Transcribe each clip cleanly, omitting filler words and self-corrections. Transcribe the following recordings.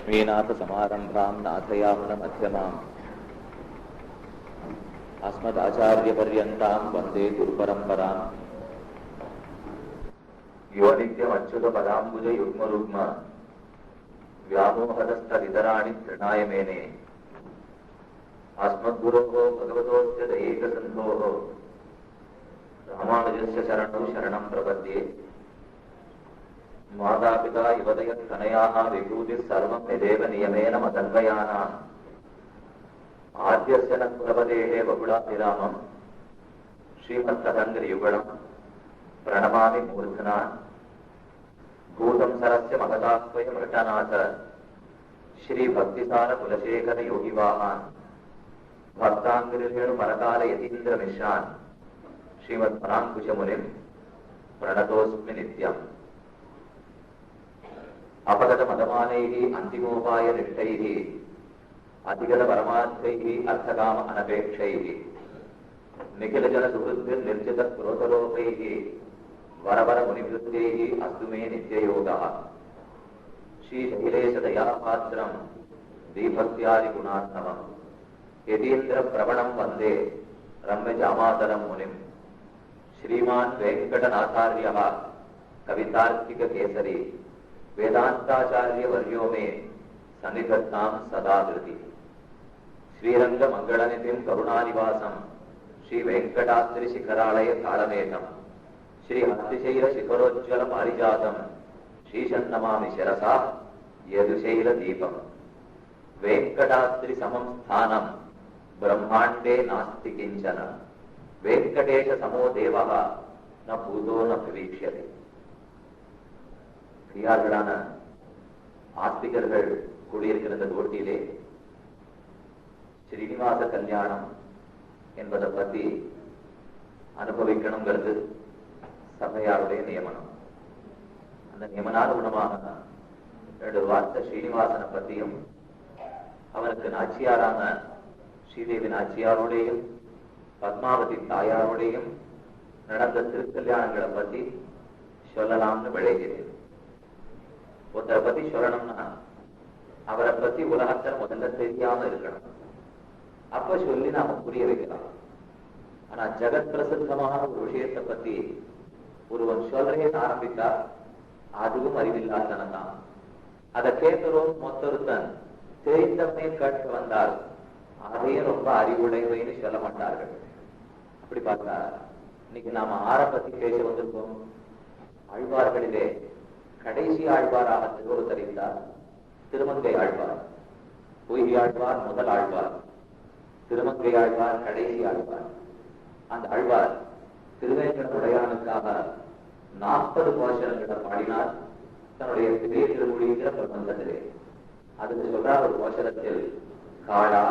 लक्ष्मीनाथ समारंभां नाथयामुन मध्यमाम् अस्मदाचार्यपर्यन्तां वन्दे गुरुपरम्पराम् यो नित्यमच्युतपदाम्बुज युग्मरुग्म व्यामोहदस्तवितराणि तृणाय मेने अस्मद्गुरोः भगवतोऽस्य दयैकसिन्धोः रामानुजस्य शरणौ शरणं प्रपद्ये। मातापिता युवतयस्तनयाः विभूतिः सर्वं यदेव नियमेन मदन्वयानाम् आद्यस्य न कुलपतेः बकुलाभिरामम् श्रीमत्तदङ्घ्रियुगळम् प्रणमामि मूर्धना। भूतं सरस्य महतात्वय मृतनाथ श्रीभक्तिसार कुलशेखर योगिवाहान् भक्ताङ्घ्रिरेणु परकाल यतीन्द्रमिश्रान् श्रीमत्पराङ्कुशमुनिम् प्रणतोऽस्मि नित्यम्। अपगत मदमानैः अन्तिमोपाय निष्ठैः अधिगत परमार्थैः अर्थकाम अनपेक्षैः निखिलजन सुहृद्भिर्निर्जित क्रोधलोकैः वरवर मुनिवृत्तैः अस्तु मे नित्ययोगः। श्रीशैलेश दयापात्रम् दीभक्त्यादिगुणात्मकम् यतीन्द्र प्रवणं वन्दे रम्यजामातरं मुनिम्। श्रीमान् वेङ्कटनाथार्यः कवितार्किककेसरी वेदांताचार्य वर्यो में सन्निधत्तां सदा धृति। श्रीरंग मंगलनिधिं करुणानिवासं श्री वेंकटाद्रि शिखरालय कालमेघं श्री हस्तिशैल शिखरोज्ज्वल पारिजातं श्रीशन्नमामि शिरसा यदुशैल दीपम्। वेंकटाद्रि समं स्थानं ब्रह्मांडे नास्ति किंचन वेंकटेश समो देवः न भूतो न भविष्यति। பெரியார்களான ஆஸ்திகர்கள் கூடியிருக்கிற இந்த தோட்டியிலே ஸ்ரீனிவாச கல்யாணம் என்பதை பத்தி அனுபவிக்கணுங்கிறது சபையாருடைய நியமனம். அந்த நியமனானுகுணமாக 2 வார்த்தை ஸ்ரீனிவாசனை பற்றியும் அவருக்கு நாச்சியாரான ஸ்ரீதேவி நாச்சியாரோடையும் பத்மாவதி தாயாரோடையும் நடந்த திருக்கல்யாணங்களை பத்தி சொல்லலாம்னு விளைகிறேன். ஒருத்தரை பத்தி சொல்லணும்னா அவரை பத்தி உலகத்துல முதல்ல தெரியாம இருக்கணும். அப்ப சொல்லி நாம புரிய வைக்கலாம். ஆனா ஜெகத் பிரசித்தமான ஒரு விஷயத்தை பத்தி ஒருவன் சொல்றேன்னு ஆரம்பித்தா அதுவும் அறிவில்லாதனதான். அதை கேட்கிறோம் மொத்தொருத்தன் தெரிந்தவனே கேட்க வந்தால் அதையும் ரொம்ப அறிவுடையவைன்னு சொல்ல மாட்டார்கள். அப்படி பார்த்தா இன்னைக்கு நாம ஆரை பத்தி பேச வந்திருக்கோம். ஆழ்வார்களிலே கடைசி ஆழ்வாராக ஒருத்தர் இருந்தார், திருமங்கை ஆழ்வார். பொய்கை ஆழ்வார் முதல் ஆழ்வார், திருமங்கை ஆழ்வார் கடைசி ஆழ்வார். அந்த ஆழ்வார் திருவேங்கடமுடையானுக்காக 40 கோஷங்களை பாடினார் தன்னுடைய பெரிய திருமொழிங்கிற பிரபந்தத்திலே. அதுக்கு சொல்றார் ஒரு கோஷத்தில், காளா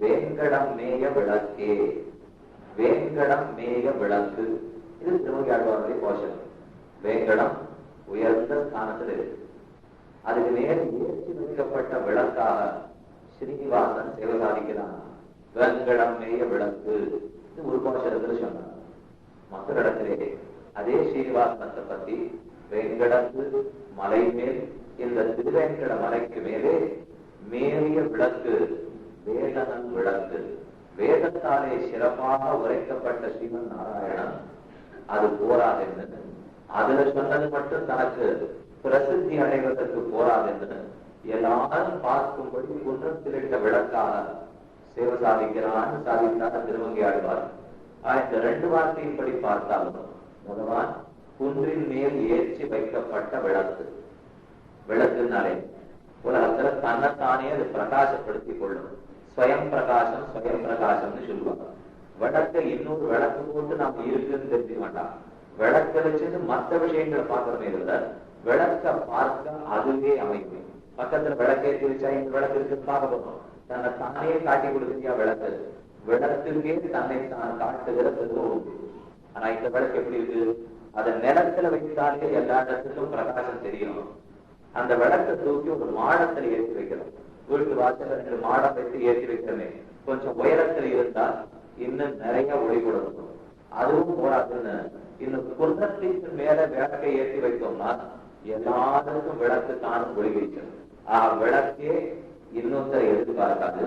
வேங்கடம் மேய விளக்கே வேங்கடம் மேய விளக்கு. இது திருமங்கை ஆழ்வாருடைய கோஷம். வேங்கடம் உயர்ந்த ஸ்தானத்தில் இருக்கு. அதுக்கு நேர் ஏற்றி வைக்கப்பட்ட விளக்காக ஸ்ரீனிவாசன் சேவை சாதிக்கிறான். வேங்கடம் மேய விளக்கு இது ஒரு கோஷத்துல சொன்னார். மற்ற இடத்திலே அதே ஸ்ரீனிவாசனத்தை பத்தி வேங்கடத்து மலை மேல் இந்த திருவேங்கட மலைக்கு மேலே மேலிய விளக்கு வேதனன் விளக்கு. வேதத்தாலே சிறப்பாக உரைக்கப்பட்ட ஸ்ரீமன் நாராயணன் அது போராதென்று அதுல சொன்னது மட்டும் தனக்கு பிரசித்தி அடைவதற்கு போராதென்று எல்லாரும் பார்க்கும்படி குன்றத்திலிட்ட விளக்காக சேவை சாதிக்கிறான்னு சாதித்தார் திருமங்கை ஆழ்வார். இந்த 2 வார்த்தையும் படி பார்த்தாலும் முதவான் குன்றின் மேல் ஏற்றி வைக்கப்பட்ட விளக்கு. விளக்குனாலே உலகத்துல தன்னைத்தானே அது பிரகாசப்படுத்திக் கொள்ளும். ஸ்வயம் பிரகாசம் ஸ்வயம் பிரகாசம்னு சொல்லுவாங்க. விளக்க இன்னொரு விளக்கு போட்டு நாம இருக்குன்னு தெரிஞ்சுக்க வேண்டாம். விளக்க வச்சுட்டு மற்ற விஷயங்களை பார்க்கறமே இல்ல, விளக்க பார்க்க அதுவே அமைக்கும். பக்கத்துல விளக்கேற்றி வச்சா இந்த விளக்கு இருக்குன்னு பார்க்க போறோம். தன்னை தானே காட்டி கொடுக்குறியா விளக்கு? விளக்குக்கே தன்னை தான் காட்டுகிற பெருவோம். ஆனா இந்த விளக்கு எப்படி இருக்கு? அதை நிலத்துல வைத்தாலே எல்லா இடத்துக்கும் பிரகாசம் தெரியும். அந்த விளக்கை தூக்கி ஒரு மாடத்துல ஏற்றி வைக்கிறோம். வீட்டு வாசல 2 மாடம் வைத்து ஏற்றி வைக்கிறோமே, கொஞ்சம் உயரத்துல இருந்தா இன்னும் நிறைய ஒளி கொடுக்கும். அதுவும் போராதுன்னு இன்னும் குன்றத்திற்கு மேல விளக்கை ஏற்றி வைத்தோம்னா எல்லாருக்கும் விளக்கு தான் ஒளி வைக்கும். விளக்கே இன்னொருத்தரை எதிர்பார்க்காது.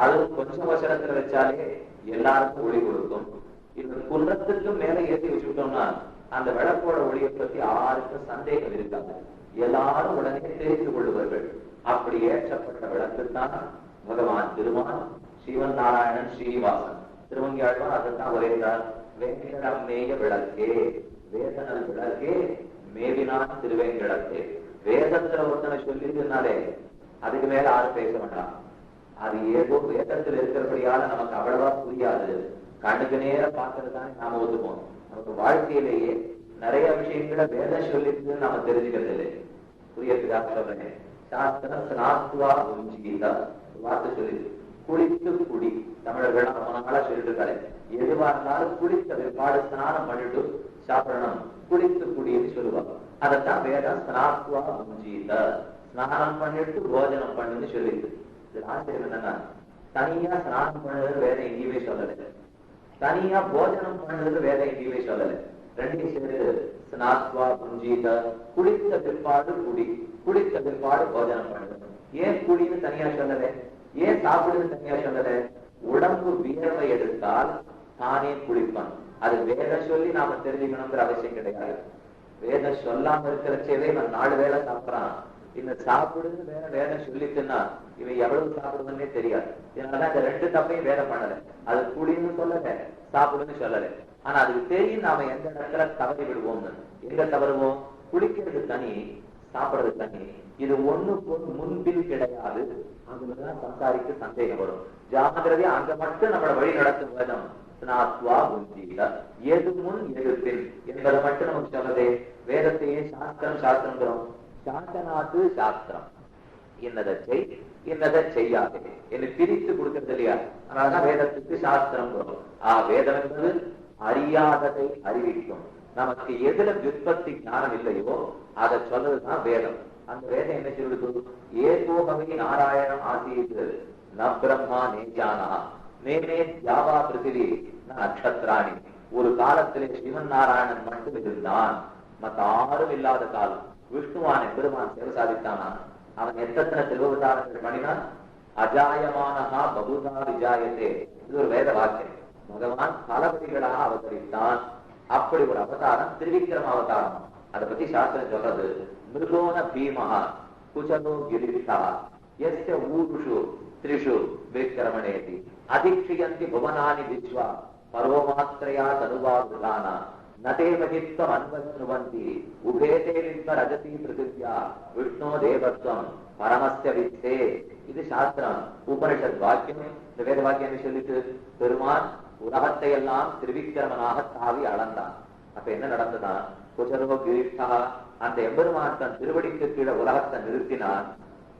அது கொஞ்சம் வசனத்துல வச்சாலே எல்லாருக்கும் ஒளி கொடுக்கும். இந்த குன்றத்துக்கும் மேல ஏற்றி வச்சுட்டோம்னா அந்த விளக்கோட ஒளியை பத்தி யாருக்கும் சந்தேகம் இருக்காது. எல்லாரும் உடனே தெரிந்து கொள்ளுவார்கள். அப்படி ஏற்றப்பட்ட விளக்குத்தான் பகவான் திருமான் ஸ்ரீவன் நாராயணன் ஸ்ரீனிவாசன். திருவங்கியாழ்வார் அதுதான் உரையார். வேங்கடம் மேய விளக்கே, வேதனல் விளக்கே மேவினான் திருவேங்கடத்தே. வேதத்துல ஒருத்தனை சொல்லிருந்தாலே அதுக்கு மேல யாரும் பேச வேண்டாம். அது ஏதோ வேதத்தில் இருக்கிறபடியால நமக்கு அவ்வளவா புரியாது. கண்ணுக்கு நேரம் பார்க்கறதுதானே நாம ஒத்துப்போம். நமக்கு வாழ்க்கையிலேயே நிறைய விஷயங்களை வேதம் சொல்லிட்டு நாம தெரிஞ்சுக்கிறது இல்லை. புரியறதுக்காக சொல்றேன். சாஸ்திரம் ஸ்நாத்வா புஞ்சிதா வார்த்தை சொல்லி குளித்து குடி. தமிழர்கள் ரொம்ப நாளா சொல்லிட்டு இருக்காரு. எதுவா இருந்தாலும் குளித்த பிற்பாடு ஸ்நானம் பண்ணிட்டு சாப்பிடணும், குளித்து குடின்னு சொல்லுவாங்க. அதைத்தான் வேதம் ஸ்நாத்வா புஞ்சித, ஸ்நானம் பண்ணிட்டு போஜனம் பண்ணுன்னு சொல்லிட்டு. இது ஆச்சரியம் என்னன்னா, தனியா ஸ்நானம் பண்ணுறது வேற எங்கேயுமே சொல்லலை, தனியா போஜனம் பண்ணுறது வேற எங்கேயுமே சொல்லலை. ரெண்டையும் சேர்த்து ஸ்நாத்வா புஞ்சித, குளித்த பிற்பாடு குடி, குளித்த பிற்பாடு போஜனம் பண்ணுறது. ஏன் குடின்னு தனியா சொல்லலை, ஏன் சாப்பிடுன்னு தனியா சொல்லலை? உடம்பு வியர்வை எடுத்தால் தானே குளிப்பான். அது வேதம் சொல்லி நாம தெரிஞ்சுக்கணுங்கிற அவசியம் கிடையாது. வேதம் சொல்லாம இருக்கிறச்சேவே நான் 4 வேளை சாப்பிட்றான். இந்த சாப்பிடுன்னு வேற வேதம் சொல்லிட்டுன்னா இவன் எவ்வளவு சாப்பிடுதுன்னே தெரியாது. இதனாலதான் இந்த 2 தப்பையும் வேதம் பண்ணல. அது குடின்னு சொல்லல, சாப்பிடுன்னு சொல்லல. ஆனா அதுக்கு தெரியும் நாம எந்த இடத்துல தவறி விடுவோம்னு. எங்க தவறுவோம்? குளிக்கிறது தனி, சாப்பிடுறது தனி. இது ஒண்ணுக்கு முன்பில் கிடையாது. அதுலதான் சம்சாரிக்கு சந்தேகம் வரும். ஜாகிரதை அங்க மட்டும் நம்மளை வழி நடத்தும் வேதம். எது முன் எது பின் என்பதை மட்டும் நமக்கு சொல்லதே. வேதத்தையே சாஸ்திரம் சாஸ்திரம் சாசனாத்து சாஸ்திரம். என்னதை செய், என்னதை செய்யாது என்று பிரித்து கொடுக்கிறது இல்லையா? அதனாலதான் வேதத்துக்கு சாஸ்திரம் வரும். வேதம் என்பது அறியாததை அறிவிக்கும். நமக்கு எதுல விற்பத்தி ஞானம் இல்லையோ அதை சொல்றதுதான் வேதம். அந்த வேதம் என்ன சொல்லுது? ஏகோகமே நாராயணம் ஆசீது ந பிரம்மா நேஜானா மேமே யாவா பிருத்திவி நட்சத்திராணி. ஒரு காலத்திலே சிவன் நாராயணன் மட்டும் இருந்தான், மற்ற யாரும் இல்லாத காலம். விஷ்ணுவான பெருமான் சேவை சாதித்தானா? அவன் எத்தனை திருவதாரங்கள் பண்ணினான்? அஜாயமானஹா பகுதா விஜாயத்தே. இது ஒரு வேத வாக்கியம். பகவான் பலபடிகளாக அவதரித்தான். அப்படி ஒரு அவதாரம் திருவிக்கிரம அவதாரம். அதை பத்தி சாஸ்திரம் சொல்றது. மிருகோன பீமஹா குச்சலோ கிரிஷா யஸ்ய ஊருஷு த்ரிஷு விக்கிரமணேதி அதிக்ஷயந்தி புவனானி விஸ்வா பரோமாத்ரயா தனுவாதுதானா நதே மகித்வம் அன்வந்தி உபேதே வித்வ ரஜதி பிருத்திவ்யா விஷ்ணோ தேவத்வம் பரமஸ்ய வித்தே. இது சாஸ்திரம், உபனிஷத் வாக்கியம். இந்த வேத வாக்கியம் சொல்லிட்டு பெருமான் உலகத்தை எல்லாம் திருவிக்கிரமனாக தாவி அளந்தான். அப்ப என்ன நடந்ததா? குச்சலோ கிரிஷா, அந்த எம்பெருமான் தன் திருவடிக்கு கீழே உலகத்தை நிறுத்தினான்.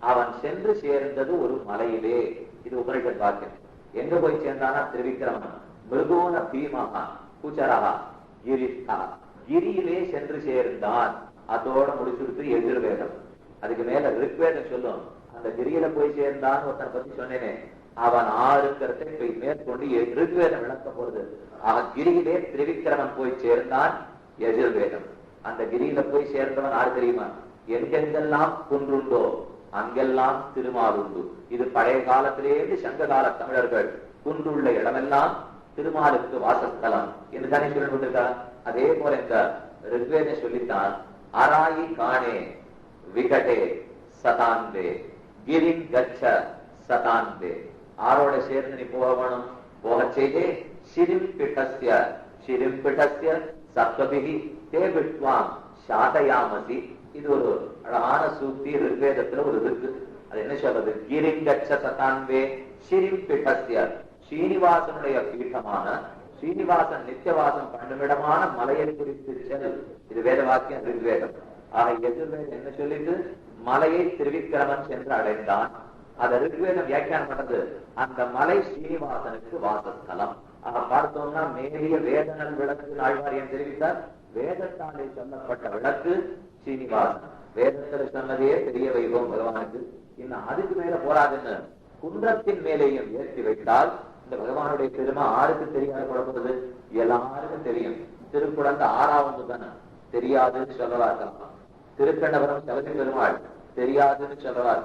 அவன் சென்று சேர்ந்தது ஒரு மலையிலே. இது உபனிஷத் வாக்கியம். எங்க போய் சேர்ந்தானா? திருவிக்கிரமன். மிருகோன பீமஹா குச்சரஹா கிரிஷ்டா, கிரியிலே சென்று சேர்ந்தான். அதோட முடிச்சுருக்கு எதிர்வேதம். அதுக்கு மேல ரிக்வேதம் சொல்லும். அந்த கிரியில போய் சேர்ந்தான் ஒருத்தனை பத்தி சொன்னேனே, அவன் ஆறுங்கிறதை போய் மேற்கொண்டு ரிக்வேதம் விளக்க போறது. கிரியிலே திருவிக்கிரமன் போய் சேர்ந்தான், எதிர்வேதம். அந்த கிரியில போய் சேர்ந்தவன் யாரு தெரியுமா? எங்கெங்கெல்லாம் குன்றுண்டோ அங்கெல்லாம் திருமால் உண்டு. இது பழைய காலத்திலேயே சங்க கால தமிழர்கள் குன்றுள்ள இடமெல்லாம் திருமாலுக்கு வாசஸ்தலம் என்று தானே சொல்லி கொண்டிருக்கார். அதே போல இந்த ரிக்வேதம் சொல்லித்தான். ஆராயி காணே விகடே சதாந்தே கிரிங் கச்ச சதாந்தே. ஆரோட சேர்ந்து நீ போகணும், போக செய்தே சிரிம்பிடஸ்ய சிரிம்பிடஸ்ய சத்வபிகி தே விட்வாம் சாதயாமசி. இது ஒரு அழகான சூக்தி ரிக்வேதத்துல ஒரு இருக்கு. அது என்ன சொல்றது? கிரிங் கச்ச சதாந்தே சிரிம்பிடஸ்ய, ஸ்ரீனிவாசனுடைய பீட்டமான ஸ்ரீனிவாசன் நித்தியவாசம் பண்ணுமிடமான மலையை குறித்து செல். இது வேத வாக்கியம் ரிக்வேதம். எதிர்வேதம் என்ன சொல்லிட்டு மலையை திருவிக்கிரமன் சென்று அடைந்தான். அதை ரிக்வேதம் வியாக்கியானம் பண்ணது. அந்த மலை ஸ்ரீனிவாசனுக்கு வாசஸ்தலம். பார்த்தோம்னா மேலிய வேதனல் விளக்கு ஆழ்வாரியம் தெரிவித்தார். வேதத்தாலே சொல்லப்பட்ட விளக்கு ஸ்ரீனிவாசன். வேதத்தில் சொன்னதே பெரிய வைபவம் பகவானுக்கு. இன்னும் அதுக்கு மேல போராதுன்னு குன்றத்தின் மேலேயும் ஏற்றி வைத்தால் இந்த பகவானுடைய பெருமை ஆருக்கு தெரியாத குழப்பது? எல்லாருக்கும் தெரியும். திருக்குழந்தை 6வது தானே தெரியாதுன்னு சொல்லவா இருக்கலாம். திருக்கண்டபுரம் சபதி பெருமாள் தெரியாதுன்னு சொல்றார்.